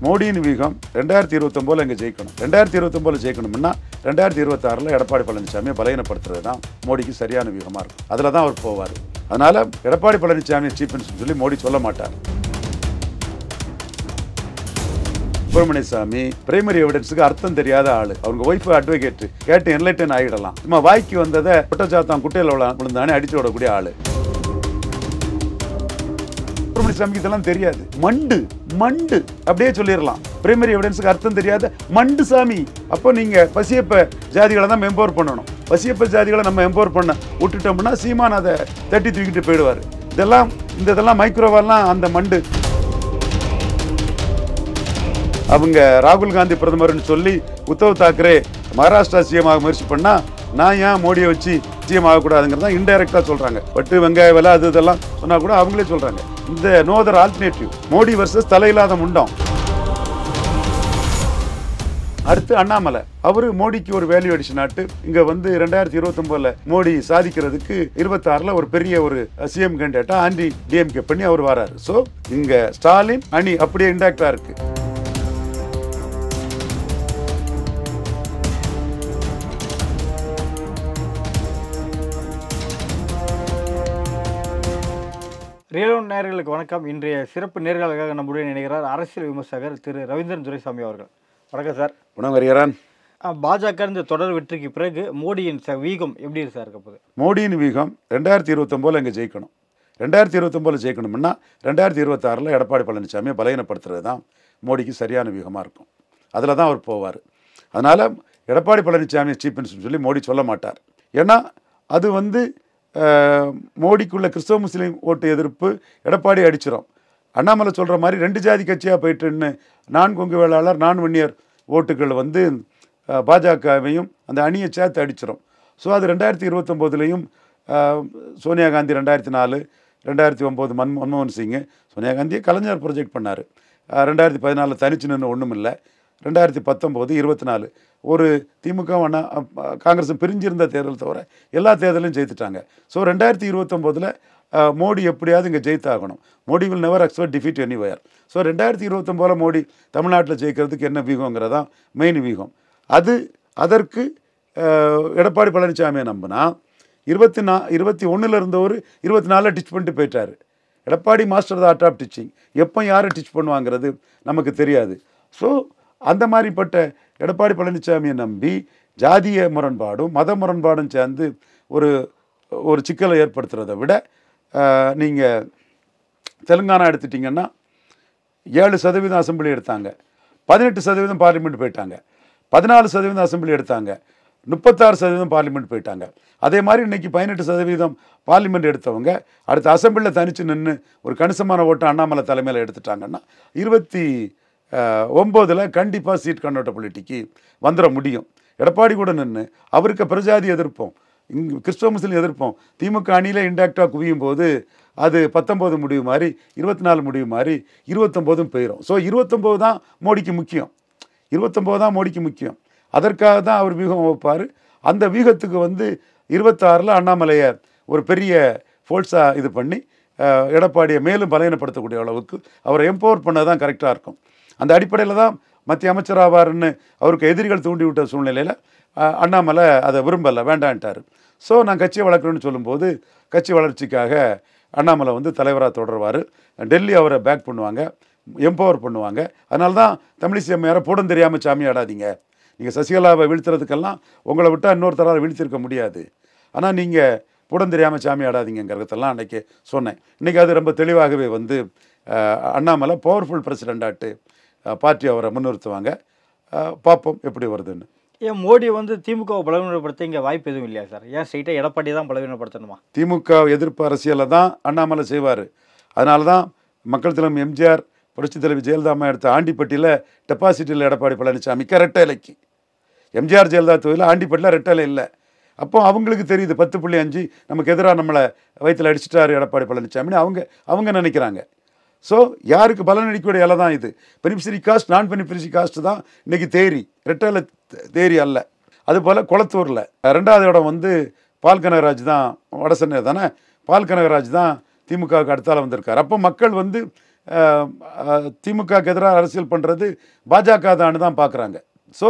மோடியின் வியூகம் 2029 இங்கே ஜெயிக்கணும். 2029 ஜெயிக்கணும்னா 2026 எடப்பாடி பழனிசாமியை பலகீனப்படுத்துறது தான் மோடிக்கு சரியான வியூகமாக இருக்கும். அதில் தான் அவர் போவார். அதனால் எடப்பாடி பழனிசாமி சீஃப் மினிஸ்டர் சொல்லி மோடி சொல்ல மாட்டார். சுப்பிரமணிய சாமி பிரைமரி எவிடன்ஸுக்கு அர்த்தம் தெரியாத ஆள். அவங்க ஒய்ஃப் அட்வொகேட் கேட்டு என்லைட்டன் ஆகிடலாம். சும்மா வாய்க்கு வந்ததை குற்றச்சாத்தான் குட்டையில் விழுந்தானே அடிச்சு விடக்கூடிய ஆள். சுப்பிரமணிய சாமிக்கு இதெல்லாம் தெரியாது. மண்டு அப்படியே சொல்லிடலாம். பிரைமரி எவிடன்ஸுக்கு அர்த்தம் தெரியாத மண்டு சாமி. அப்போ நீங்க பசியப்ப ஜாதிகளை தான் எம்பவர் பண்ணணும். பசியப்ப ஜாதிகளை நம்ம எம்பவர் பண்ண விட்டுட்டோம்னா சீமான் அதை தட்டி தூக்கிட்டு போயிடுவார். இதெல்லாம் மைக்ரோவெல்லாம் அந்த மண்டு. அவங்க ராகுல் காந்தி பிரதமர்னு சொல்லி உத்தவ் தாக்கரே மகாராஷ்டிரா சிஎம் ஆக முயற்சி பண்ணா நான் ஏன் மோடியை வச்சு சிஎம் ஆகக்கூடாதுங்கிறதா இன்டைரக்டா சொல்றாங்க. பட்டு வெங்காய விலை இதெல்லாம் சொன்னா கூட அவங்களே சொல்றாங்க. இந்த no other alternative. Modi versus தலையில்லாத முண்டம். அடுத்து அண்ணாமலை. அவரு மோடிக்கு ஒரு வேல்யூ அடிஷன் ஆட்டு இங்க 2029 மோடி சாதிக்கிறதுக்கு 26 ஒரு பெரிய ஒரு சிஎம் கேண்டிடேட்டா ஆன்டி டிஎம்கே பண்ணி அவர் வராரு. சோ இங்க ஸ்டாலின் அணி அப்படியே இன்டாக்டா இருக்கு. ரியல் ஒன் நேயர்களுக்கு வணக்கம். இன்றைய சிறப்பு நேயர்களுக்காக நம்முடைய நினைக்கிறார் அரசியல் விமர்சகர் திரு ரவீந்திரன் துரைசாமி அவர்கள். வணக்கம் சார். வணக்கம் வருகிறான். பாஜக இந்த தொடர் வெற்றிக்கு பிறகு மோடியின் வீகம் எப்படி சார் இருக்க போகுது? மோடியின் வீகம் 2029 இங்கே ஜெயிக்கணும். 2029 ஜெயிக்கணும்னா 2026 எடப்பாடி பழனிசாமியை பலகீனப்படுத்துறது தான் மோடிக்கு சரியான வியூகமாக இருக்கும். அதில் தான் அவர் போவார். அதனால் எடப்பாடி பழனிசாமி சீஃப் மினிஸ்டர் சொல்லி மோடி சொல்ல மாட்டார். ஏன்னா அது மோடிக்குள்ள கிறிஸ்தவ முஸ்லீம் ஓட்டு எதிர்ப்பு எடப்பாடி அடிச்சிடும். அண்ணாமலை சொல்கிற மாதிரி 2 ஜாதி கட்சியாக போயிட்டுன்னு நான் கொங்கு வேளாளர் நான் வன்னியர் ஓட்டுகள் பாஜகவையும் அந்த அணியை சேர்த்து அடிச்சிடும். ஸோ அது 2029 சோனியா காந்தி 2004 2009 மன்மோகன் சிங் சோனியா காந்தியை கலைஞர் ப்ரொஜெக்ட் பண்ணார். 2014 தனிச்சு நின்று ஒன்றும் இல்லை. 2019 24 ஒரு திமுக காங்கிரஸும் பிரிஞ்சிருந்த தேர்தல் தவிர எல்லா தேர்தலையும் ஜெயித்துட்டாங்க. ஸோ 2029 மோடி எப்படியாவது இங்கே ஜெயித்தாகணும். Modi will never accept defeat anywhere. So 2029 Modi தமிழ்நாட்டில் ஜெயிக்கிறதுக்கு என்ன வியூகங்கிறதான் மெயின் வியூகம். அதற்கு எடப்பாடி பழனிசாமியை நம்பினா 21 இருந்தவர் 24 டிச் பண்ணிட்டு போயிட்டார். Edappadi master the art of teaching. எப்போ யாரை டிச் பண்ணுவாங்கிறது நமக்கு தெரியாது. ஸோ அந்த மாதிரிப்பட்ட எடப்பாடி பழனிசாமியை நம்பி ஜாதிய முரண்பாடும் மத முரண்பாடும் சேர்ந்து ஒரு சிக்கலை ஏற்படுத்துறதை விட நீங்கள் தெலுங்கானா எடுத்துட்டிங்கன்னா 7% அசம்பிளி எடுத்தாங்க, 18% பார்லிமெண்ட் போயிட்டாங்க, 14% அசம்பிளி எடுத்தாங்க, 36% பார்லிமெண்ட் போயிட்டாங்க. அதே மாதிரி இன்னைக்கு 18% பார்லிமெண்ட் எடுத்தவங்க அடுத்த அசம்பிளியில் தனிச்சு நின்று ஒரு கணிசமான ஓட்டு அண்ணாமலை தலைமையில் எடுத்துட்டாங்கன்னா 29 கண்டிப்பாக சீட் கன்வெர்ட்டபிலிட்டிக்கு வந்துட முடியும். எடப்பாடி கூட நின்று அவருக்கு பிரஜாதி எதிர்ப்போம், கிறிஸ்தவ முஸ்லீம் எதிர்ப்போம் திமுக அணியில் இன்டாக்டாக குவியும் போது அது 19 முடிவு மாதிரி 24 முடிவு மாதிரி 29 போயிடும். ஸோ 29 தான் மோடிக்கு முக்கியம். 29 தான் மோடிக்கு முக்கியம். அதற்காக தான் அவர் வியூகம் வைப்பார். அந்த வியூகத்துக்கு 26 அண்ணாமலையை ஒரு பெரிய ஃபோர்ஸாக இது பண்ணி எடப்பாடியை மேலும் பலகீனப்படுத்தக்கூடிய அளவுக்கு அவரை எம்பவர் பண்ண தான் கரெக்டாக இருக்கும். அந்த அடிப்படையில் தான் மத்திய அமைச்சராவார்னு அவருக்கு எதிரிகள் தூண்டிவிட்ட சூழ்நிலையில் அண்ணாமலை அதை விரும்பலை, வேண்டான்ட்டார். ஸோ நான் கட்சியை வளர்க்குறேன்னு சொல்லும்போது கட்சி வளர்ச்சிக்காக அண்ணாமலை தலைவராக தொடர்வார். டெல்லி அவரை பேக் பண்ணுவாங்க, எம்பவர் பண்ணுவாங்க. அதனால தான் தமிழிசை அம்மையாரை போடம் தெரியாமல் சாமி ஆடாதீங்க, நீங்கள் சசிகலாவை வீழ்த்துறதுக்கெல்லாம் உங்களை விட்டால் இன்னொருத்தரால் வீழ்த்திருக்க முடியாது, ஆனால் நீங்கள் போடம் தெரியாமல் சாமி ஆடாதீங்கிறதெல்லாம் அன்றைக்கி சொன்னேன். இன்றைக்கி அது ரொம்ப தெளிவாகவே அண்ணாமலை பவர்ஃபுல் பிரசிடெண்டாட்டு பார்ட்டி அவரை முன்னிறுத்துவாங்க. பார்ப்போம் எப்படி வருதுன்னு. ஏன் மோடி திமுகவை பலவீனப்படுத்த இங்கே வாய்ப்பு எதுவும் இல்லையா சார்? ஏன் ஸ்ட்ரைட்டாக எடப்பாடி தான் பலவீனப்படுத்தணுமா? திமுக எதிர்ப்பு அரசியலை தான் அண்ணாமலை செய்வார். அதனால தான் மக்கள் தலைவர் எம்ஜிஆர் புரட்சித் தலைவி ஜெயலலிதா அம்மா எடுத்த ஆண்டிப்பட்டியில் டெபாசிட்டியில் எடப்பாடி பழனிசாமிக்கு ரெட்டை இலைக்கு, எம்ஜிஆர் ஜெயலலிதா தொகுதியில் ஆண்டிப்பட்டியில் ரெட்டை இலை இல்லை. அப்போ அவங்களுக்கு தெரியுது 10.5 நமக்கு எதிராக நம்மளை வயிற்றில் அடிச்சிட்டாரு எடப்பாடி பழனிசாமின்னு அவங்க நினைக்கிறாங்க. ஸோ யாருக்கு பலன் அளிக்கக்கூடிய இலை தான் இது. பெனிஃபிஷரி காஸ்ட் நான் பெனிஃபிஷரி காஸ்ட் தான் இன்றைக்கி தேரி, ரெட்டை தேரி அல்ல. அதுபோல் குளத்தூரில் 2வது இடம் பால் கனகராஜ் தான், வடசென்னை தானே, பால் கனகராஜ் தான் திமுகவுக்கு அடுத்தால வந்திருக்கார். அப்போ மக்கள் திமுகவுக்கு எதிராக அரசியல் பண்ணுறது பாஜக தான்னு தான் பார்க்குறாங்க. ஸோ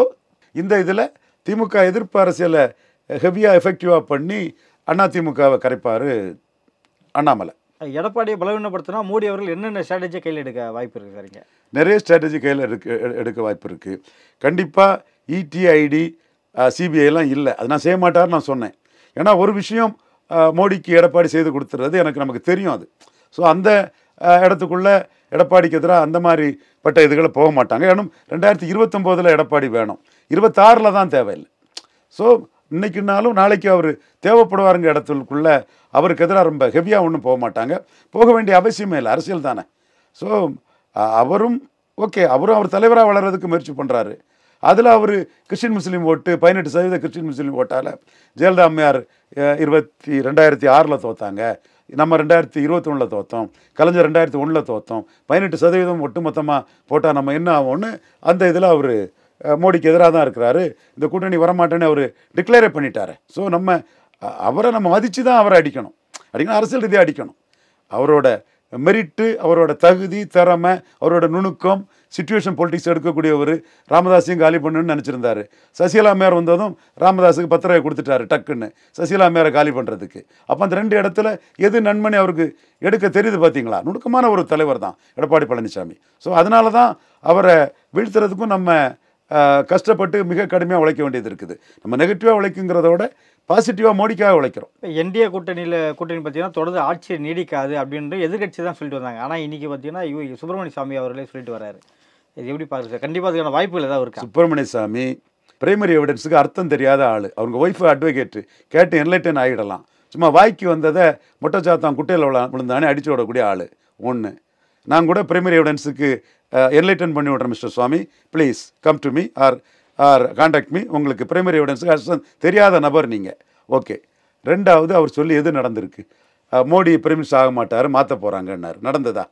இந்த இதில் திமுக எதிர்ப்பு அரசியலை ஹெவியாக எஃபெக்டிவாக பண்ணி அதிமுகவை கரைப்பார் அண்ணாமலை. எடப்பாடியை பலவீனப்படுத்தினா மோடி அவர்கள் என்னென்ன ஸ்ட்ராட்டஜி கையில் எடுக்க வாய்ப்பு இருக்குது சார்? இங்கே நிறைய ஸ்ட்ராட்டஜி கையில் எடுக்க வாய்ப்பு இருக்குது. கண்டிப்பாக இடிஐடி சிபிஐலாம் இல்லை, அது நான் செய்ய மாட்டார்னு நான் சொன்னேன். ஏன்னா ஒரு விஷயம் மோடிக்கு எடப்பாடி செய்து கொடுத்துறது நமக்கு தெரியும் அது. ஸோ அந்த இடத்துக்குள்ளே எடப்பாடிக்கு எதிராக அந்த மாதிரி பட்ட இதுகளை போக மாட்டாங்க. ஏன்னா 2029 எடப்பாடி வேணும், 26 தான் தேவையில்லை. ஸோ இன்னைக்குனாலும் நாளைக்கு அவர் தேவைப்படுவாருங்க இடத்துக்குள்ளே அவருக்கு எதிராக ரொம்ப ஹெவியாக ஒன்றும் போக மாட்டாங்க. போக வேண்டிய அவசியமே இல்லை, அரசியல் தானே. ஸோ அவரும் ஓகே, அவரும் அவர் தலைவராக வளர்கிறதுக்கு முயற்சி பண்ணுறாரு. அதில் அவர் கிறிஸ்டின் முஸ்லீம் ஓட்டு 18% கிறிஸ்டின் முஸ்லீம் ஓட்டால் ஜெயலலிதா அம்மையார் 2006 தோத்தாங்க, நம்ம 2021 தோத்தோம், கலைஞர் 2001 தோத்தோம். 18% ஒட்டுமொத்தமாக போட்டால் நம்ம என்ன ஆகும்னு அந்த இதில் அவர் மோடிக்கு எதிராக தான் இருக்கிறாரு. இந்த கூட்டணி வரமாட்டேன்னு அவர் டிக்ளேரே பண்ணிட்டாரு. ஸோ அவரை நம்ம மதித்து தான் அவரை அடிக்கணும், அரசியல் ரீதியாக அடிக்கணும். அவரோட மெரிட்டு, அவரோட தகுதி, திறமை, அவரோட நுணுக்கம், சிச்சுவேஷன் பொலிட்டிக்ஸ் எடுக்கக்கூடியவர். ராமதாஸையும் காலி பண்ணுன்னு நினச்சிருந்தாரு. சசிகலா அம்மையார் வந்ததும் ராமதாஸுக்கு 10 ரூபாய் கொடுத்துட்டாரு டக்குன்னு சசிகலா அம்மையாரை காலி பண்ணுறதுக்கு. அப்போ அந்த 2 இடத்துல எது நன்மணி அவருக்கு எடுக்க தெரியுது பார்த்தீங்களா? நுணுக்கமான ஒரு தலைவர் தான் எடப்பாடி பழனிசாமி. ஸோ அதனால தான் அவரை வீழ்த்துறதுக்கும் நம்ம கஷ்டப்பட்டு மிக கடுமையாக உழைக்க வேண்டியது இருக்குது. நம்ம நெகட்டிவாக உழைக்குங்கிறத விட பாசிட்டிவாக மோடிக்காக உழைக்கிறோம். என்டிஏ கூட்டணி பார்த்தீங்கன்னா தொடர்ந்து ஆட்சியை நீடிக்காது அப்படின்ற எதிர்கட்சி தான் சொல்லிட்டு வந்தாங்க. ஆனால் இன்றைக்கி பார்த்தீங்கன்னா சுப்பிரமணிய சாமி அவர்களே சொல்லிட்டு வராரு. இது எப்படி பார்க்குறது சார்? கண்டிப்பாக அதுக்கான வாய்ப்புகள் ஏதாவது இருக்கா? சுப்பிரமணிய சாமி பிரைமரி எவிடன்ஸுக்கு அர்த்தம் தெரியாத ஆள். அவங்க ஒய்ஃபு அட்வொகேட்டு, கேட்டு என்லைட்டன் ஆகிடலாம். சும்மா வாய்க்கு வந்ததை மொட்டைச்சாத்தான் குட்டையில் விழுந்தானே அடிச்சு விடக்கூடிய ஆள். ஒன்று, நான் கூட பிரைமரி எவிடன்ஸுக்கு என்லைட்டன் பண்ணி விட்றேன் mister Swamy, please come to me or contact me. உங்களுக்கு பிரைமரி எவிடன்ஸுக்கு அர்த்தம் தெரியாத நபர் நீங்கள். ஓகே. 2வது, அவர் சொல்லி எது நடந்திருக்கு? மோடி பிரைம் மினிஸ்டர் ஆக மாட்டார், மாற்ற போகிறாங்கன்னாரு. நடந்ததா?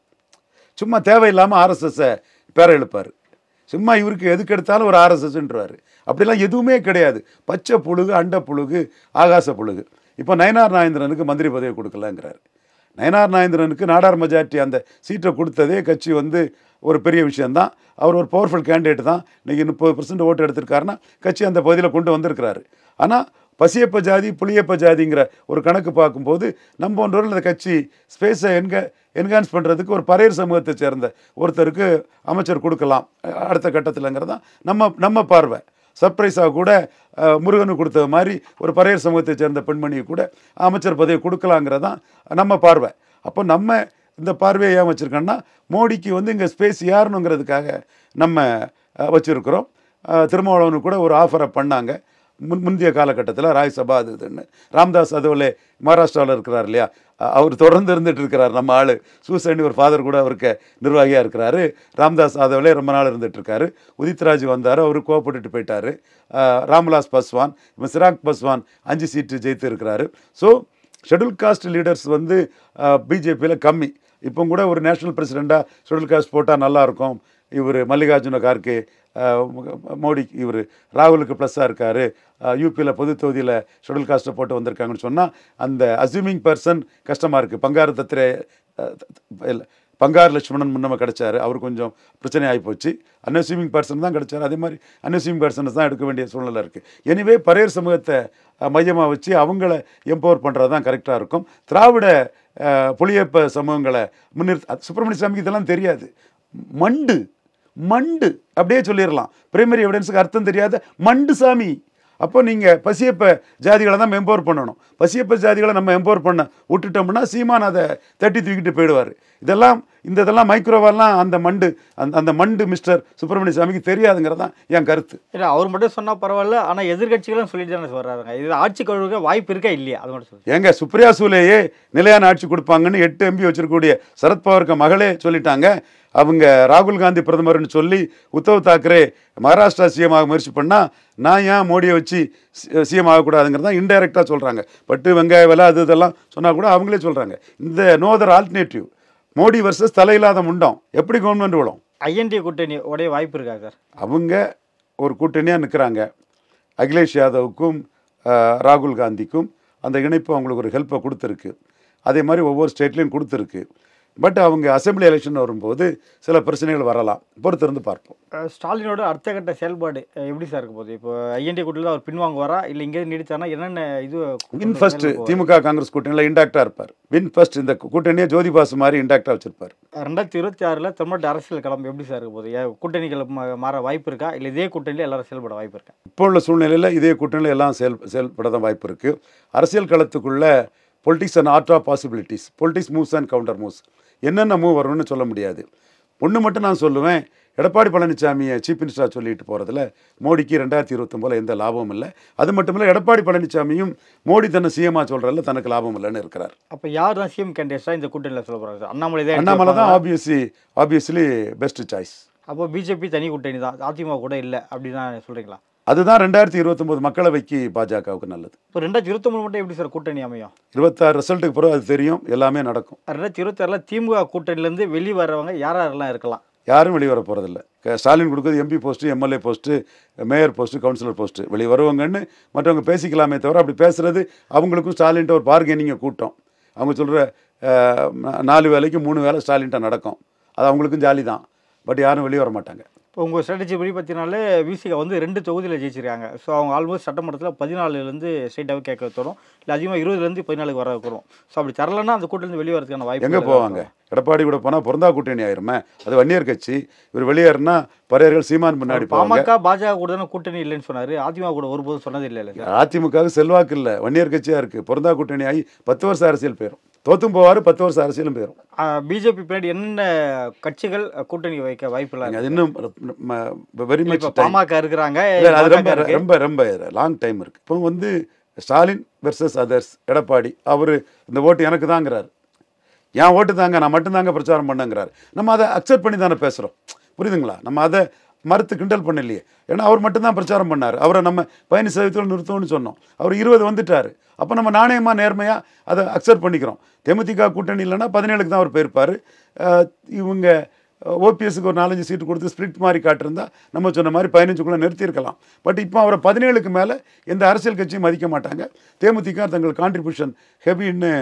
சும்மா தேவையில்லாமல் ஆர்எஸ்எஸ்ஸை பேர எழுப்பார். சும்மா இவருக்கு எதுக்கு எடுத்தாலும் ஒரு ஆர்எஸ்எஸ்ன்றாரு. அப்படிலாம் எதுவுமே கிடையாது. பச்சை புழுகு, அண்ட புழுகு, ஆகாச புழுகு. இப்போ நயனார் நாகேந்திரனுக்கு மந்திரி பதவி கொடுக்கலங்கிறார். நயனார் நாகேந்திரனுக்கு நாடார் மெஜாரிட்டி அந்த சீட்டை கொடுத்ததே கட்சி ஒரு பெரிய விஷயந்தான். அவர் ஒரு பவர்ஃபுல் கேண்டிடேட் தான். இன்றைக்கி 30% ஓட்டு எடுத்திருக்காருன்னா கட்சி அந்த பகுதியில் கொண்டு வந்திருக்கிறாரு. ஆனால் பசியப்ப ஜாதி புளியப்ப ஜாதிங்கிற ஒரு கணக்கு பார்க்கும்போது நம்ம போன்றவர்கள் இந்த கட்சி ஸ்பேஸை என்ஹான்ஸ் பண்ணுறதுக்கு ஒரு பறையர் சமூகத்தை சேர்ந்த ஒருத்தருக்கு அமைச்சர் கொடுக்கலாம் அடுத்த கட்டத்தில்ங்கிறது தான் நம்ம பார்வை. சர்ப்ரைஸாக கூட முருகனு கொடுத்த மாதிரி ஒரு பறையர் சமூகத்தை சேர்ந்த பெண்மணியை கூட அமைச்சர் பதவி கொடுக்கலாங்கிறது தான் நம்ம பார்வை. அப்போ நம்ம இந்த பார்வையை ஏன் வச்சுருக்கோன்னா மோடிக்கு இங்கே ஸ்பேஸ் யாருனுங்கிறதுக்காக நம்ம வச்சுருக்கிறோம். திருமாவளவனுக்கு கூட ஒரு ஆஃபரை பண்ணாங்க முந்தைய காலகட்டத்தில், ராஜ்சபா அது இதுன்னு. ராம்தாஸ் அதுவலே மகாராஷ்டிராவில் இருக்கிறார் இல்லையா, அவர் தொடர்ந்து இருந்துகிட்டு இருக்கிறார். நம்ம ஆள் சூசைன்னு ஒரு ஃபாதர் கூட அவருக்கு நிர்வாகியாக இருக்கிறாரு. ராம்தாஸ் யாதவ்லே ரொம்ப நாள் இருந்துகிட்ருக்காரு. உதித்ராஜ் வந்தார், அவர் கோவப்பட்டுட்டு போயிட்டார். ராம்விலாஸ் பாஸ்வான், சிராக் பாஸ்வான் 5 சீட்டு ஜெயித்து இருக்கிறாரு. ஸோ ஷெட்யூல் காஸ்ட் லீடர்ஸ் பிஜேபியில் கம்மி. இப்போ கூட ஒரு நேஷனல் பிரசிடெண்ட்டாக ஷெட்யூல் காஸ்ட் போட்டால் நல்லாயிருக்கும். இவர் மல்லிகார்ஜுன கார்கே, மோடி, இவர் ராகுலுக்கு ப்ளஸ்ஸாக இருக்கார். யூபியில் பொது தொகுதியில் ஷெட்யூல் காஸ்ட்டை போட்டு வந்திருக்காங்கன்னு சொன்னால் அந்த அஸ்யூமிங் பர்சன் கஷ்டமாக இருக்குது. பங்காரு தத்திரே இல்லை, பங்கார் லட்சுமணன் முன்னமே கிடச்சாரு, அவர் கொஞ்சம் பிரச்சனை ஆகிப்போச்சு. அன்அஸ்யூமிங் பர்சன் தான் கிடச்சார். அதே மாதிரி அன்அஸ்யூமிங் பர்சன்ஸ் தான் எடுக்க வேண்டிய சூழ்நிலை இருக்குது. எனிவே பறையர் சமூகத்தை மையமாக வச்சு அவங்கள எம்பவர் பண்ணுறது தான் கரெக்டாக இருக்கும். திராவிட புளியப்ப சமூகங்களை சுப்பிரமணிய சாமிக்கு இதெல்லாம் தெரியாது. மண்டு அப்படியே சொல்லிடலாம். பிரைமரி எவிடன்ஸுக்கு அர்த்தம் தெரியாத மண்டு சாமி. அப்போ நீங்கள் பசியப்ப ஜாதிகளை தான் எம்பவர் பண்ணணும். பசியப்ப ஜாதிகளை நம்ம எம்பவர் பண்ண விட்டுட்டோம்னா சீமான் அதை தட்டி தூக்கிட்டு போயிடுவார். இதெல்லாம் மைக்ரோவெல்லாம் அந்த மண்டு மிஸ்டர் சுப்பிரமணிய சாமிக்கு தெரியாதுங்கிறது தான் என் கருத்து. இல்லை, அவர் மட்டும் சொன்னால் பரவாயில்ல, ஆனால் எதிர்கட்சிகளும் சொல்லிட்டு தானே வர்றாங்க. இது ஆட்சி கழுவுக்க வாய்ப்பு இருக்கா இல்லையா? அது மட்டும் சொல்லி ஏங்க, சுப்ரியா சூலேயே நிலையான ஆட்சி கொடுப்பாங்கன்னு 8 MP வச்சிருக்கக்கூடிய சரத்பவாருக்கு மகளே சொல்லிட்டாங்க. அவங்க ராகுல் காந்தி பிரதமர்னு சொல்லி உத்தவ் தாக்கரே மகாராஷ்டிரா சிஎம் ஆக முயற்சி பண்ணால் நான் ஏன் மோடியை வச்சு சிஎம் ஆகக்கூடாதுங்கிறது தான் இன்டைரக்டாக சொல்கிறாங்க. பட்டு வெங்காய விலை இதெல்லாம் சொன்னால் கூட அவங்களே சொல்கிறாங்க. இந்த no other alternative. Modi versus தலையில்லாத முண்டம் எப்படி கவர்மெண்ட் விடும்? ஐஎன்டி கூட்டணி உடைய வாய்ப்பு இருக்கா சார்? அவங்க ஒரு கூட்டணியாக நிற்கிறாங்க. அகிலேஷ் யாதவுக்கும் ராகுல் காந்திக்கும் அந்த இணைப்பு அவங்களுக்கு ஒரு ஹெல்ப்பை கொடுத்துருக்கு. அதே மாதிரி ஒவ்வொரு ஸ்டேட்லேயும் கொடுத்துருக்கு. பட் அவங்க அசெம்பிளி எலெக்ஷன் வரும்போது சில பிரச்சனைகள் வரலாம், பொறுத்திருந்து பார்ப்போம். ஸ்டாலினோட அடுத்த கட்ட செயல்பாடு எப்படி சார் இருக்க போகுது? இப்போ ஐஎன்டி கூட்டணியில் அவர் பின்வாங்குவாரா இல்லை இங்கே நீடிச்சானா என்னென்ன இது வின் ஃபர்ஸ்ட் திமுக காங்கிரஸ் கூட்டணியில் இன்டாக்டாக இருப்பார். வின் ஃபர்ஸ்ட் இந்த கூட்டணியை ஜோதி பாசு மாதிரி இன்டாக்டாக வச்சிருப்பார். 2026 தமிழ்நாட்டு அரசியல் களம் எப்படி சார் இருக்க போகுது? கூட்டணிகள் மாற வாய்ப்பு இருக்கா இல்லை இதே கூட்டணியில் எல்லாரும் செயல்பட வாய்ப்பு இருக்கா? இப்போ உள்ள சூழ்நிலையில் இதே கூட்டணியில் எல்லாம் செயல்பட தான் வாய்ப்பு இருக்குது. அரசியல் களத்துக்குள்ள politics and art of possibilities, politics moves and counter moves, என்னென்ன மூவ் வரும்னு சொல்ல முடியாது. ஒன்று மட்டும் நான் சொல்லுவேன், எடப்பாடி பழனிசாமியை சீஃப் மினிஸ்டராக சொல்லிட்டு போகிறதுல மோடிக்கு 2029 எந்த லாபமும் இல்லை. அது மட்டும் இல்லை, எடப்பாடி பழனிசாமியும் மோடி தன்னை சிஎம்மாக சொல்கிறதுல தனக்கு லாபம் இல்லைன்னு இருக்கிறார். அப்போ யார் தான் சிஎம் கேண்டிடேட்ஸாக இந்த கூட்டணியில் சொல்ல போகிறாங்க சார்? அண்ணாமலை தான் ஆப்வியஸ்லி பெஸ்ட் சாய்ஸ். அப்போ பிஜேபி தனி கூட்டணி தான், அதிமுக கூட இல்லை அப்படி தான் சொல்கிறீங்களா? அதுதான் 2029 மக்களவைக்கு பாஜகவுக்கு நல்லது. இப்போ 2029 மட்டும் எப்படி சார் கூட்டணி அமையும்? 26 ரிசல்ட்டுக்கு பிறகு அது தெரியும், எல்லாமே நடக்கும். 2026 திமுக கூட்டணியிலேருந்து வெளியே வர்றவங்க யாரெல்லாம் இருக்கலாம்? யாரும் வெளியே வர போகிறதில்ல. ஸ்டாலின் கொடுக்குறது MP post, MLA post, mayor post, councillor post, வெளியே வருவாங்கன்னு மற்றவங்க பேசிக்கலாமே தவிர, அப்படி பேசுகிறது அவங்களுக்கும் ஸ்டாலின்ட்ட ஒரு பார்கெனிங்கை கூட்டம். அவங்க சொல்கிற 4 வேலைக்கு 3 வேலை ஸ்டாலின்ட்ட நடக்கும், அது அவங்களுக்கும் ஜாலி தான். பட் யாரும் வெளியே வர மாட்டாங்க. இப்போ உங்கள் ஸ்ட்ராட்டஜி படி பார்த்தீங்கனாலே விசிகா வந்து 2 தொகுதியில் ஜெயிச்சிருக்காங்க. ஸோ அவங்க ஆல்மோஸ்ட் சட்டமன்றத்தில் 14லேருந்து ஸ்ட்ரைட்டாகவே கேட்க தரும், இல்லை அதிகமாக 20லேருந்து 14க்கு வர வரும். ஸோ அப்படி தரலன்னா அந்த கூட்டணியில் வெளியே வரதுக்கான வாய்ப்பு எங்கே போவாங்க? எடப்பாடி கூட போனால் பொருந்தா கூட்டணி ஆயிருமே, அது வன்னியர் கட்சி. இவர் வெளியேறினா பரையர்கள் சீமான் முன்னாடி பாமக பாஜக கூட தானே கூட்டணி இல்லைன்னு சொன்னார், அதிமுக கூட ஒருபோதும் சொன்னது இல்லை சார். அதிமுகவுக்கு செல்வாக்கு இல்லை, வன்னியர் கட்சியாக இருக்குது. பொருந்தா கூட்டணி ஆகி 10 வருஷம் அரசியல் போயிடும், தோத்தும் போவார், 10 வருஷம் அரசியலும் போயிடும். பிஜேபி பின்னாடி என்னென்ன கட்சிகள் கூட்டணி வைக்க வாய்ப்பு இல்லை? அது இன்னும் வெரி மச் பாமக இருக்கிறாங்க, அது ரொம்ப ரொம்ப ரொம்ப லாங் டைம் இருக்குது. இப்போ வந்து ஸ்டாலின் வெர்சஸ் அதர்ஸ். எடப்பாடி அவர் இந்த ஓட்டு எனக்கு தாங்கிறார், என் ஓட்டு தாங்க, நான் மட்டும்தாங்க பிரச்சாரம் பண்ணேங்கிறார். நம்ம அதை அக்செப்ட் பண்ணி தானே பேசுகிறோம், புரியுதுங்களா? நம்ம அதை மறுத்து கிண்டல் பண்ணலையே. ஏன்னா அவர் மட்டும்தான் பிரச்சாரம் பண்ணார், அவரை நம்ம 15% நிறுத்தோம்னு சொன்னோம், அவர் 20 வந்துட்டார். அப்போ நம்ம நாணயமாக நேர்மையாக அதை அக்செப்ட் பண்ணிக்கிறோம். தேமுதிக கூட்டணி இல்லைன்னா 17க்கு தான் அவர் போயிருப்பார். இவங்க ஓபிஎஸ்க்கு ஒரு 4-5 சீட்டு கொடுத்து ஸ்பிளிட் மாதிரி காட்டிருந்தா நம்ம சொன்ன மாதிரி 15க்குள்ளே நிறுத்தியிருக்கலாம். பட் இப்போ அவரை 17க்கு மேலே எந்த அரசியல் கட்சியும் மதிக்க மாட்டாங்க. தேமுதிக தங்கள் கான்ட்ரிபியூஷன் ஹெவின்னு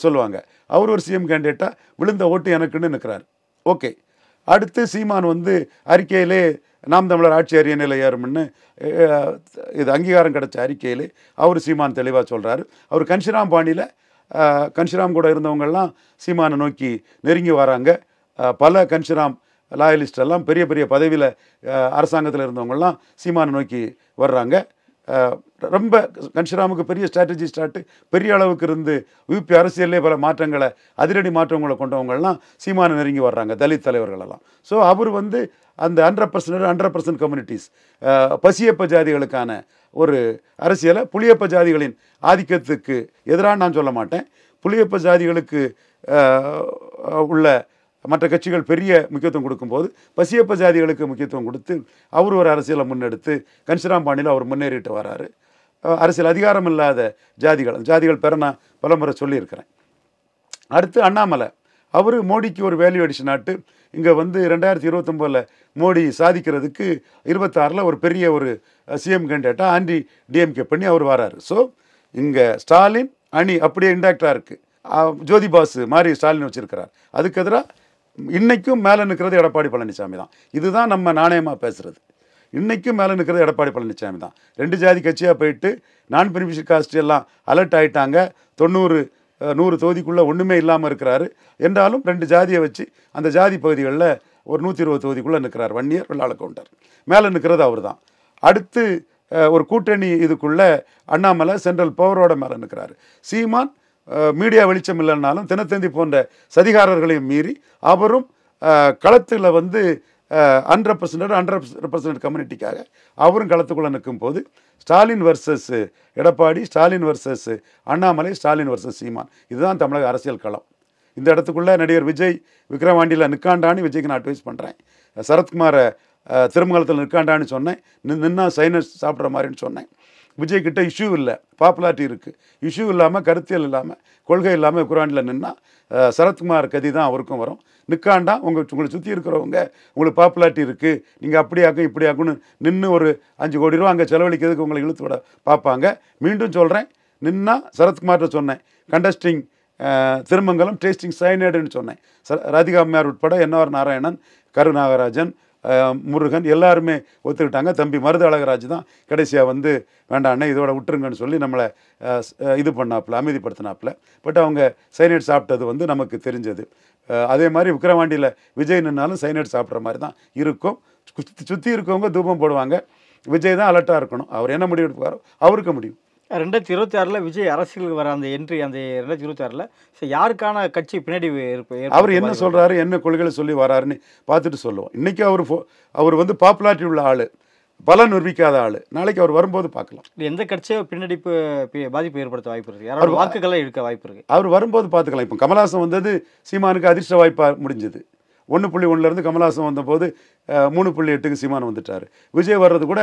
சொல்லுவாங்க. அவர் ஒரு சிஎம் கேண்டிடேட்டாக விழுந்த ஓட்டு எனக்குன்னு நிற்கிறார். ஓகே, அடுத்து சீமான் வந்து அறிக்கையிலே நாம் தமிழர் ஆட்சி அரிய நிலை ஏறும்னு இது அங்கீகாரம் கிடைச்ச அறிக்கையிலே அவர் சீமான் தெளிவாக சொல்கிறாரு. அவர் கன்ஷிராம் பாணியில், கன்ஷிராம் கூட இருந்தவங்கெல்லாம் சீமானை நோக்கி நெருங்கி வராங்க. பல கன்ஷிராம் லாயலிஸ்ட் எல்லாம் பெரிய பெரிய பதவியில் அரசாங்கத்தில் இருந்தவங்கெல்லாம் சீமானை நோக்கி வர்றாங்க. ரொம்ப கன்ஷிராமுக்கு பெரிய ஸ்ட்ராட்டஜி பெரிய அளவுக்கு இருந்து யூபி அரசியலே பல மாற்றங்களை, அதிரடி மாற்றங்களை கொண்டவங்கள்லாம் சீமான நெருங்கி வர்றாங்க, தலித் தலைவர்களெல்லாம். ஸோ அவர் வந்து அந்த 100% கம்யூனிட்டிஸ், பசியப்ப ஜாதிகளுக்கான ஒரு அரசியலை புளியப்ப ஜாதிகளின் ஆதிக்கத்துக்கு எதிராக நான் சொல்ல மாட்டேன், புளியப்ப ஜாதிகளுக்கு உள்ள மற்ற கட்சிகள் பெரிய முக்கியத்துவம் கொடுக்கும்போது பசியப்ப ஜாதிகளுக்கு முக்கியத்துவம் கொடுத்து அவர் ஒரு அரசியலை முன்னெடுத்து கன்ஷிராம் பாணியில் அவர் முன்னேறிட்டு வராரு. அரசியல் அதிகாரம் இல்லாத ஜாதிகள் பெற நான் பலமுறை சொல்லியிருக்கிறேன். அடுத்து அண்ணாமலை, அவர் மோடிக்கு ஒரு வேல்யூ அடிஷன் ஆட்டு இங்கே வந்து 2029 மோடி சாதிக்கிறதுக்கு 26 ஒரு பெரிய ஒரு சிஎம் கேண்டிடேட்டாக ஆன்டி டிஎம்கே பண்ணி அவர் வராரு. ஸோ இங்கே ஸ்டாலின் அணி அப்படியே இன்டாக்டாக இருக்குது. ஜோதி பாசு மாதிரி ஸ்டாலின் வச்சுருக்கிறார். அதுக்கு எதிராக இன்னைக்கும் மேலே நிற்கிறது எடப்பாடி பழனிசாமி தான். இதுதான் நம்ம நாணயமாக பேசுகிறது. இன்றைக்கும் மேலே நிற்கிறது எடப்பாடி பழனிசாமி தான். 2 ஜாதி கட்சியாக போயிட்டு நான் பெனிஃபிஷியல் காஸ்ட் எல்லாம் அலர்ட் ஆகிட்டாங்க. 90-100 தொகுதிக்குள்ளே ஒன்றுமே இல்லாமல் இருக்கிறாரு. என்றாலும் 2 ஜாதியை வச்சு அந்த ஜாதி பகுதிகளில் ஒரு 120 தொகுதிக்குள்ளே நிற்கிறார். வன்னியர், வெள்ளாள கவுண்டர், மேலே நிற்கிறது அவர் தான். அடுத்து ஒரு கூட்டணி இதுக்குள்ளே அண்ணாமலை சென்ட்ரல் பவரோட மேலே நிற்கிறாரு. சீமான் மீடியா வெளிச்சம் இல்லைன்னாலும் தினத்தந்தி போன்ற சதிகாரர்களையும் மீறி அவரும் களத்தில் வந்து 100% கம்யூனிட்டிக்காக அவரும் களத்துக்குள்ளே நிற்கும் போது Stalin versus Edappadi, Stalin versus Annamalai, Stalin versus Seeman, இதுதான் தமிழக அரசியல் களம். இந்த இடத்துக்குள்ளே நடிகர் விஜய் விக்ரவாண்டியில் நிற்காண்டான்னு விஜய்க்கு நான் அட்வைஸ் பண்ணுறேன். சரத்குமாரை திருமங்கலத்தில் நிற்காண்டான்னு சொன்னேன், நின்னா சைனஸ் சாப்பிட்ற மாதிரின்னு சொன்னேன். விஜய்கிட்ட இஷ்யூ இல்லை, பாப்புலாரிட்டி இருக்குது. இஷ்யூ இல்லாமல், கருத்தியல் இல்லாமல், கொள்கை இல்லாமல் விக்ரவாண்டியில் நின்னா சரத்குமார் கதி தான் அவருக்கும் வரும். நிற்காண்டா உங்களை சுற்றி இருக்கிறவங்க உங்களுக்கு பாப்புலாரிட்டி இருக்குது, நீங்கள் அப்படியாக்கும் இப்படியாக்குன்னு நின்று ஒரு 5 கோடி ரூபா அங்கே செலவழிக்கிறதுக்கு உங்களை இழுத்து விட பார்ப்பாங்க. மீண்டும் சொல்கிறேன், நின்னா சரத்குமார்கிட்ட சொன்னேன், கண்டஸ்டிங் திருமங்கலம் டேஸ்டிங் சைனேடுன்னு சொன்னேன். ராதிகா அம்மையார் உட்பட என்ஆர் நாராயணன், கருநாகராஜன், முருகன் எல்லாருமே ஒத்துக்கிட்டாங்க. தம்பி மருது அழகராஜ் தான் கடைசியாக வந்து வேண்டாண்ணே இதோட விட்டுருங்கன்னு சொல்லி நம்மளை இது பண்ணாப்புல, அமைதிப்படுத்தினாப்புல. பட் அவங்க சைனைட் சாப்பிட்டது வந்து நமக்கு தெரிஞ்சது. அதே மாதிரி விக்ரவாண்டியில் விஜய் நின்னாலும் சைனைட் சாப்பிட்ற மாதிரி தான் இருக்கும். சுற்றி இருக்கவங்க தூபம் போடுவாங்க. விஜய் தான் அலர்ட்டாக இருக்கணும். அவர் என்ன முடிவு எடுப்பாரோ அவருக்கு முடியும். 2026 விஜய் அரசியலுக்கு வர அந்த என்ட்ரி அந்த 2026 யாருக்கான கட்சி பின்னாடி அவர் என்ன சொல்கிறாரு, என்ன கொள்கைகளை சொல்லி வராருன்னு பார்த்துட்டு சொல்லுவோம். இன்றைக்கி அவர் வந்து பாப்புலாரிட்டி உள்ள ஆள், பலம் நிரூபிக்காத ஆள். நாளைக்கு அவர் வரும்போது பார்க்கலாம். எந்த கட்சியோ பின்னாடி பாதிப்பு ஏற்படுத்த வாய்ப்பு இருக்குது, யாராவது வாக்குகளை எடுக்க வாய்ப்பு இருக்குது. அவர் வரும்போது பார்த்துக்கலாம். இப்போ கமல்ஹாசன் வந்தது சீமானுக்கு அதிர்ஷ்ட வாய்ப்பாக முடிஞ்சது. 1.1 கமல்ஹாசன் வந்தபோது 3.8க்கு சீமான் வந்துட்டார். விஜய் வர்றது கூட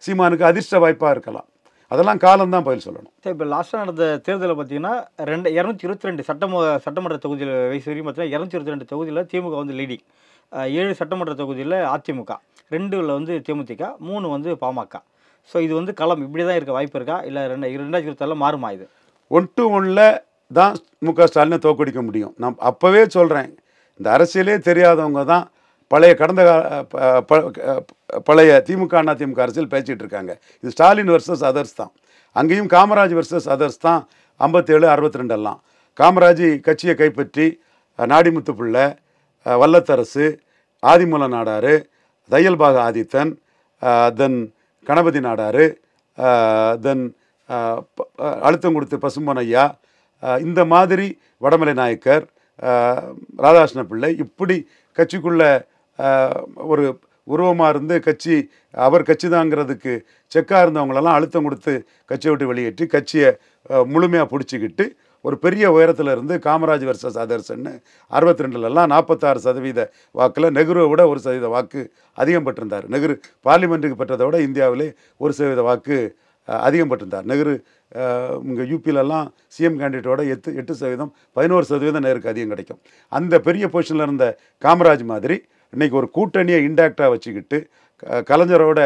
சீமானுக்கு அதிர்ஷ்ட வாய்ப்பாக இருக்கலாம். அதெல்லாம் காலம்தான் பதில் சொல்லணும். சரி, இப்போ லாஸ்ட்டாக நடந்த தேர்தலில் பார்த்தீங்கன்னா 222 சட்டமன்ற தொகுதியில் வயசு வரைக்கும் பார்த்தீங்கன்னா 222 தொகுதியில் திமுக வந்து லீடிங், 7 சட்டமன்ற தொகுதியில் அதிமுக, 2ல் வந்து தேமுதிக, 3 வந்து பாமக. ஸோ இது வந்து களம் இப்படி தான் இருக்க வாய்ப்பு இருக்கா, இல்லை 2026 மாறுமா? இது 1 to 1 தான் முக ஸ்டாலினை தோக்கடிக்க முடியும். நான் அப்போவே சொல்கிறேன், இந்த அரசியலே தெரியாதவங்க தான் பழைய திமுக அதிமுக அரசியல் பேசிகிட்டு இருக்காங்க. இது ஸ்டாலின் வர்சஸ் அதர்ஸ் தான். அங்கேயும் காமராஜ் வர்சஸ் அதர்ஸ் தான். 57, 62 எல்லாம் காமராஜ் கட்சியை கைப்பற்றி நாடிமுத்து பிள்ளை, வல்லத்தரசு, ஆதிமூல நாடார், தையல்பாக ஆதித்தன், தென் கணபதி நாடார், தென் அழுத்தம் கொடுத்து பசும்பொனையா, இந்த மாதிரி வடமலை நாயக்கர், ராதாகிருஷ்ண பிள்ளை, இப்படி கட்சிக்குள்ளே ஒரு உருவமாக இருந்து அவர் கட்சி தாங்கிறதுக்கு செக்காக இருந்தவங்களெல்லாம் அழுத்தம் கொடுத்து கட்சியை விட்டு வெளியேற்றி கட்சியை முழுமையாக பிடிச்சிக்கிட்டு ஒரு பெரிய உயரத்தில் இருந்து காமராஜ் வர்சஸ் அதர்ஸ்ன்னு 62லலாம் 46% வாக்கில் நெஹ்ருவை விட 1% வாக்கு அதிகம் பெற்றிருந்தார். நெஹ்ரு பார்லிமெண்ட்டுக்கு பெற்றதை விட இந்தியாவிலே 1% வாக்கு அதிகம் பெற்றிருந்தார். நெஹ்ரு இங்கே யூபியிலலாம் சிஎம் கேண்டிடேட்டோட 8%, 11% நேருக்கு அதிகம் கிடைக்கும். அந்த பெரிய பொசிஷனில் இருந்த காமராஜ் மாதிரி இன்றைக்கி ஒரு கூட்டணியை இன்டாக்டாக வச்சுக்கிட்டு கலைஞரோட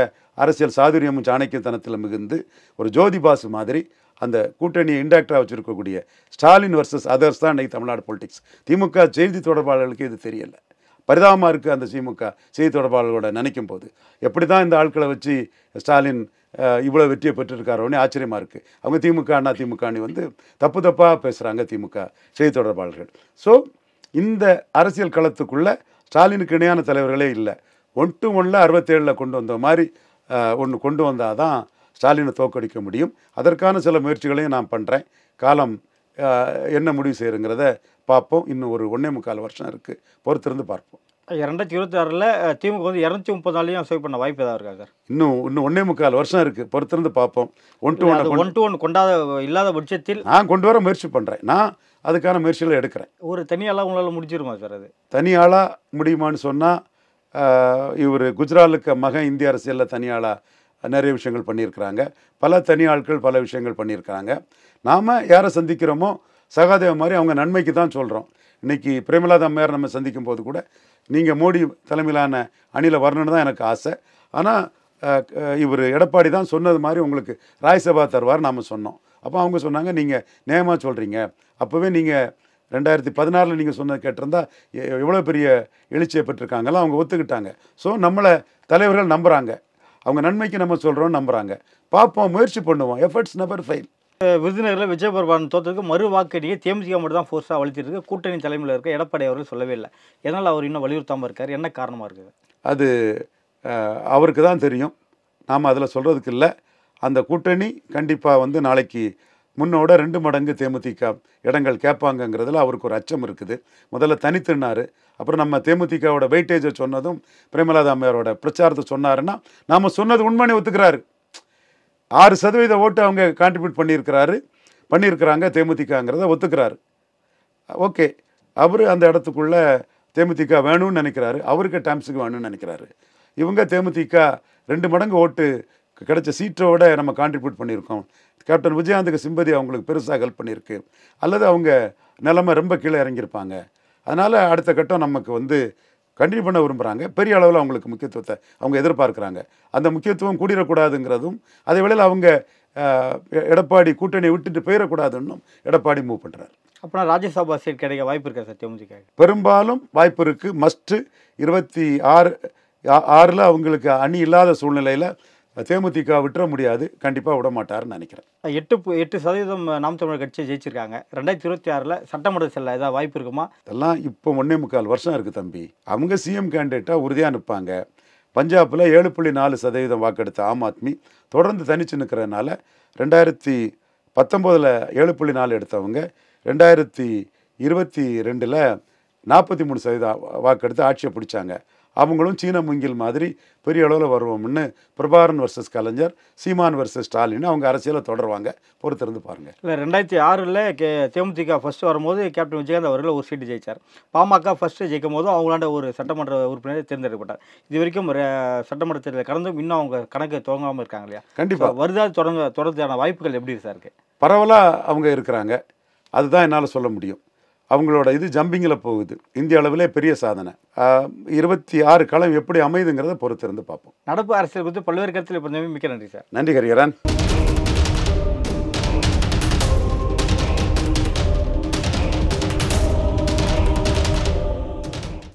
அரசியல் சாதுரியமும் சாணக்கியத்தனத்தில் மிகுந்து ஒரு ஜோதி பாசு மாதிரி அந்த கூட்டணியை இன்டாக்டாக வச்சுருக்கக்கூடிய ஸ்டாலின் வர்சஸ் அதர்ஸ் தான் இன்றைக்கி தமிழ்நாடு பொலிட்டிக்ஸ். திமுக செய்தி தொடர்பாளர்களுக்கு இது தெரியலை. பரிதாபமாக இருக்குது அந்த திமுக செய்தி தொடர்பாளர்களோட நினைக்கும் போது. எப்படி தான் இந்த ஆட்களை வச்சு ஸ்டாலின் இவ்வளோ வெற்றியை பெற்றிருக்காரோன்னு ஆச்சரியமாக இருக்குது. அவங்க திமுக அதிமுகன்னு வந்து தப்பாக பேசுகிறாங்க திமுக செய்தி தொடர்பாளர்கள். ஸோ இந்த அரசியல் களத்துக்குள்ளே ஸ்டாலினுக்கு இணையான தலைவர்களே இல்லை. 1 to 1 67 கொண்டு வந்த மாதிரி ஒன்று கொண்டு வந்தால் தான் ஸ்டாலினை தோற்கடிக்க முடியும். அதற்கான சில முயற்சிகளையும் நான் பண்ணுறேன். காலம் என்ன முடிவு செய்யுங்கிறத பார்ப்போம். இன்னும் ஒரு 1.25 வருஷம் இருக்குது, பொறுத்திருந்து பார்ப்போம். 2026 திமுக வந்து 234 சேவ் பண்ண வாய்ப்பு ஏதாவது இருக்கா சார்? இன்னும் 1.25 வருஷம் இருக்குது, பொறுத்திருந்து பார்ப்போம். 1 to 1 இல்லாத பட்சத்தில் நான் கொண்டு வர முயற்சி பண்ணுறேன். நான் அதுக்கான முயற்சிகளை எடுக்கிறேன். ஒரு தனியாளாக உங்களால் முடிஞ்சிருமா சார்? அது தனியாளாக முடியுமான்னு சொன்னால் இவர் குஜராலுக்கு மகன் இந்திய அரசியலில் தனியாளாக நிறைய விஷயங்கள் பண்ணியிருக்கிறாங்க. பல தனி ஆட்கள் பல விஷயங்கள் பண்ணியிருக்கிறாங்க. நாம் யாரை சந்திக்கிறோமோ சகாதேவ மாதிரி அவங்க நன்மைக்கு தான் சொல்கிறோம். இன்றைக்கி பிரேமலதா அம்மையார் நம்ம சந்திக்கும் போது கூட நீங்கள் மோடி தலைமையிலான அணியில் வரணுன்னு தான் எனக்கு ஆசை. ஆனால் இவர் எடப்பாடி தான் சொன்னது மாதிரி உங்களுக்கு ராஜ்யசபா தருவார் நாம் சொன்னோம். அப்போ அவங்க சொன்னாங்க நீங்கள் நேமாக சொல்கிறீங்க, அப்போவே நீங்கள் 2016 நீங்கள் சொன்னது கேட்டிருந்தா எவ்வளோ பெரிய எழுச்சியை பெற்றிருக்காங்கலாம் அவங்க ஒத்துக்கிட்டாங்க. ஸோ நம்மளை தலைவர்கள் நம்புகிறாங்க, அவங்க நன்மைக்கு நம்ம சொல்கிறோன்னு நம்புகிறாங்க. பார்ப்போம், முயற்சி பண்ணுவோம். Efforts never fail. விருதுநகரில் விஜயபர்பான் தோற்றதுக்கு மறு வாக்கடியை தேமுதிக மட்டும் தான் ஃபோர்ஸாக வலித்திருக்கு. கூட்டணி தலைமையில் இருக்க எடப்பாடி அவர்கள் சொல்லவே இல்லை. எதனால் அவர் இன்னும் வலியுறுத்தாமல் இருக்கார்? என்ன காரணமாக இருக்குது? அது அவருக்கு தான் தெரியும். நாம் அதில் சொல்கிறதுக்கு இல்லை. அந்த கூட்டணி கண்டிப்பாக வந்து நாளைக்கு முன்னோட 2 மடங்கு தேமுதிக இடங்கள் கேட்பாங்கங்கிறதுல அவருக்கு ஒரு அச்சம் இருக்குது. முதல்ல தனித்துனார், அப்புறம் நம்ம தேமுதிகவோட வெயிட்டேஜை சொன்னதும் பிரேமலதா அம்மையாரோட பிரச்சாரத்தை சொன்னாருன்னா நாம் சொன்னது உண்மையை ஒத்துக்கிறாரு. 6% ஓட்டு அவங்க கான்ட்ரிபியூட் பண்ணியிருக்கிறாங்க தேமுதிகங்கிறத ஒத்துக்கிறாரு. ஓகே, அவர் அந்த இடத்துக்குள்ளே தேமுதிக வேணும்னு நினைக்கிறாரு, அவருக்கு டைம்ஸுக்கு வேணும்னு நினைக்கிறாரு. இவங்க தேமுதிக 2 மடங்கு ஓட்டு கிடைச்ச சீட்டோட நம்ம கான்ட்ரிபியூட் பண்ணியிருக்கோம். கேப்டன் விஜயகாந்துக்கு சிம்பதி அவங்களுக்கு பெருசாக ஹெல்ப் பண்ணியிருக்கு, அல்லது அவங்க நிலைமை ரொம்ப கீழே இறங்கியிருப்பாங்க. அதனால் அடுத்த கட்டம் நமக்கு வந்து கண்டினியூ பண்ண விரும்புகிறாங்க. பெரிய அளவில் அவங்களுக்கு முக்கியத்துவத்தை அவங்க எதிர்பார்க்குறாங்க. அந்த முக்கியத்துவம் கூடிடக்கூடாதுங்கிறதும் அதே வேளையில் அவங்க எடப்பாடி கூட்டணியை விட்டுட்டு போயிடக்கூடாதுன்னும் எடப்பாடி மூவ் பண்ணுறாரு. அப்போனா ராஜ்யசபா சீட் கிடைக்க வாய்ப்பு இருக்கா சார் தேமுதிக? பெரும்பாலும் வாய்ப்பு இருக்குது. மஸ்ட்டு 26 அவங்களுக்கு அணி இல்லாத சூழ்நிலையில் தேமுதிக விட்டுற முடியாது. கண்டிப்பாக விட மாட்டாருன்னு நினைக்கிறேன். 8% நாம் தமிழர் கட்சியை ஜெயிச்சிருக்காங்க. 2026 சட்டமன்ற செல்ல ஏதாவது வாய்ப்பு இருக்குமா? இதெல்லாம் இப்போ 1.25 வருஷம் இருக்குது தம்பி. அவங்க சிஎம் கேண்டிடேட்டாக உறுதியாக நிற்பாங்க. பஞ்சாபில் 7.4% வாக்கெடுத்த ஆம் ஆத்மி தொடர்ந்து தனிச்சு நிற்கிறதுனால 2019 7.4 எடுத்தவங்க 2022 43% வாக்கெடுத்து ஆட்சியை பிடிச்சாங்க. அவங்களும் சீன முங்கில் மாதிரி பெரிய அளவில் வருவோம்னு பிரபாகரன் வர்சஸ் கலைஞர், சீமான் வர்சஸ் ஸ்டாலின் அவங்க அரசியலை தொடருவாங்க. பொறுத்திருந்து பாருங்கள். இல்லை 2006 தேமுதிக ஃபர்ஸ்ட் வரும்போது கேப்டன் விஜயகாந்த் அவர்கள் ஒரு சீட்டு ஜெயிச்சார். பாமக ஃபர்ஸ்ட் ஜெயிக்கும் போதும் அவங்களாண்ட ஒரு சட்டமன்ற உறுப்பினர் தேர்ந்தெடுக்கப்பட்டார். இது வரைக்கும் சட்டமன்ற தேர்தலில் கடந்தும் இன்னும் அவங்க கணக்கு துவங்காமல் இருக்காங்க இல்லையா? கண்டிப்பாக வருதாவது தொடர்றதுக்கான வாய்ப்புகள் எப்படி சார் இருக்கு? பரவலாக அவங்க இருக்கிறாங்க. அதுதான் என்னால் சொல்ல முடியும். அவங்களோட இது ஜம்பிங்கில் போகுது. இந்திய அளவிலே பெரிய சாதனை. 26 களம் எப்படி அமைதுங்கிறத பொறுத்திருந்து பார்ப்போம். நடப்பு அரசியல் குறித்து பல்வேறு கருத்தில் இப்போ மிக்க நன்றி சார். நன்றி ஹரிஹரன்.